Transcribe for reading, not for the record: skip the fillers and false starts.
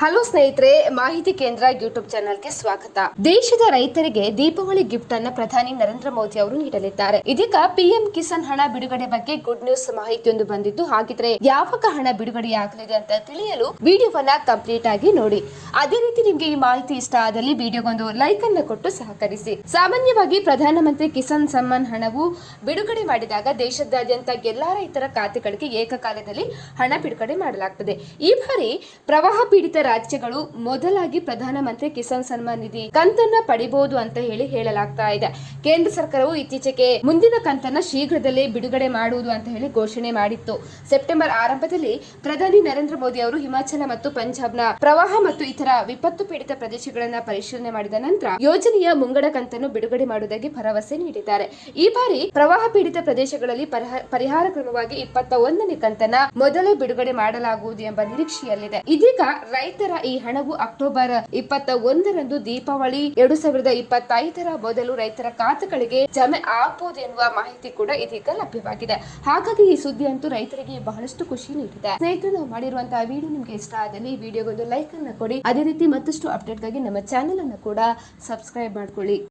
Hello ಸ್ನೇಹಿತರೆ, ಮಾಹಿತಿ ಕೇಂದ್ರ ಯೂಟ್ಯೂಬ್ ಚಾನೆಲ್ಗೆ ಸ್ವಾಗತ. ದೇಶದ ರೈತರಿಗೆ ದೀಪಾವಳಿ ಗಿಫ್ಟ್ ಅನ್ನ ಪ್ರಧಾನಿ ನರೇಂದ್ರ ಮೋದಿ ಅವರು ನೀಡಲಿದ್ದಾರೆ. ಇದೀಗ ಪಿಎಂ ಕಿಸಾನ್ ಹಣ ಬಿಡುಗಡೆ ಬಗ್ಗೆ ಗುಡ್ ನ್ಯೂಸ್ ಮಾಹಿತಿಯೊಂದು ಬಂದಿದ್ದು, ಹಾಗಿದ್ರೆ ಯಾವಾಗ ಹಣ ಬಿಡುಗಡೆಯಾಗಲಿದೆ ಅಂತ ತಿಳಿಯಲು ವಿಡಿಯೋವನ್ನ ಕಂಪ್ಲೀಟ್ ಆಗಿ ನೋಡಿ. ಅದೇ ರೀತಿ ನಿಮ್ಗೆ ಈ ಮಾಹಿತಿ ಇಷ್ಟ ಆದಲ್ಲಿ ವಿಡಿಯೋಗೊಂದು ಲೈಕ್ ಅನ್ನು ಕೊಟ್ಟು ಸಹಕರಿಸಿ. ಸಾಮಾನ್ಯವಾಗಿ ಪ್ರಧಾನಮಂತ್ರಿ ಕಿಸಾನ್ ಸಮ್ಮಾನ್ ಹಣವು ಬಿಡುಗಡೆ ಮಾಡಿದಾಗ ದೇಶದಾದ್ಯಂತ ಎಲ್ಲಾ ರೈತರ ಖಾತೆಗಳಿಗೆ ಏಕಕಾಲದಲ್ಲಿ ಹಣ ಬಿಡುಗಡೆ ಮಾಡಲಾಗುತ್ತದೆ. ಈ ಬಾರಿ ಪ್ರವಾಹ ಪೀಡಿತ ರಾಜ್ಯಗಳು ಮೊದಲಾಗಿ ಪ್ರಧಾನಮಂತ್ರಿ ಕಿಸಾನ್ ಸನ್ಮಾನ್ ನಿಧಿ ಕಂತನ್ನ ಪಡಿಬಹುದು ಅಂತ ಹೇಳಲಾಗ್ತಾ ಇದೆ. ಕೇಂದ್ರ ಸರ್ಕಾರವು ಇತ್ತೀಚೆಗೆ ಮುಂದಿನ ಕಂತನ್ನ ಶೀಘ್ರದಲ್ಲೇ ಬಿಡುಗಡೆ ಮಾಡುವುದು ಅಂತ ಘೋಷಣೆ ಮಾಡಿತ್ತು. ಸೆಪ್ಟೆಂಬರ್ ಆರಂಭದಲ್ಲಿ ಪ್ರಧಾನಿ ನರೇಂದ್ರ ಮೋದಿ ಅವರು ಹಿಮಾಚಲ ಮತ್ತು ಪಂಜಾಬ್ನ ಪ್ರವಾಹ ಮತ್ತು ಇತರ ವಿಪತ್ತು ಪೀಡಿತ ಪ್ರದೇಶಗಳನ್ನ ಪರಿಶೀಲನೆ ಮಾಡಿದ ನಂತರ ಯೋಜನೆಯ ಮುಂಗಡ ಕಂತನ್ನು ಬಿಡುಗಡೆ ಮಾಡುವುದಾಗಿ ಭರವಸೆ ನೀಡಿದ್ದಾರೆ. ಈ ಬಾರಿ ಪ್ರವಾಹ ಪೀಡಿತ ಪ್ರದೇಶಗಳಲ್ಲಿ ಪರಿಹಾರ ಕ್ರಮವಾಗಿ 21ನೇ ಕಂತನ್ನ ಮೊದಲೇ ಬಿಡುಗಡೆ ಮಾಡಲಾಗುವುದು ಎಂಬ ನಿರೀಕ್ಷೆಯಲ್ಲಿದೆ. ಇದೀಗ ರೈತರ ಈ ಹಣವು ಅಕ್ಟೋಬರ್ 21ರಂದು ದೀಪಾವಳಿ 2025ರ ಮೊದಲು ರೈತರ ಖಾತೆಗಳಿಗೆ ಜಮೆ ಆಗಬಹುದು ಎನ್ನುವ ಮಾಹಿತಿ ಕೂಡ ಇದೀಗ ಲಭ್ಯವಾಗಿದೆ. ಹಾಗಾಗಿ ಈ ಸುದ್ದಿ ಅಂತೂ ರೈತರಿಗೆ ಬಹಳಷ್ಟು ಖುಷಿ ನೀಡಿದೆ. ಸ್ನೇಹಿತರೆ, ನಾವು ಮಾಡಿರುವಂತಹ ವಿಡಿಯೋ ನಿಮಗೆ ಇಷ್ಟ ಆದಲ್ಲಿ ವಿಡಿಯೋಗೊಂದು ಲೈಕ್ ಅನ್ನು ಕೊಡಿ. ಅದೇ ರೀತಿ ಮತ್ತಷ್ಟು ಅಪ್ಡೇಟ್ಗಾಗಿ ನಮ್ಮ ಚಾನೆಲ್ ಅನ್ನು ಕೂಡ ಸಬ್ಸ್ಕ್ರೈಬ್ ಮಾಡ್ಕೊಳ್ಳಿ.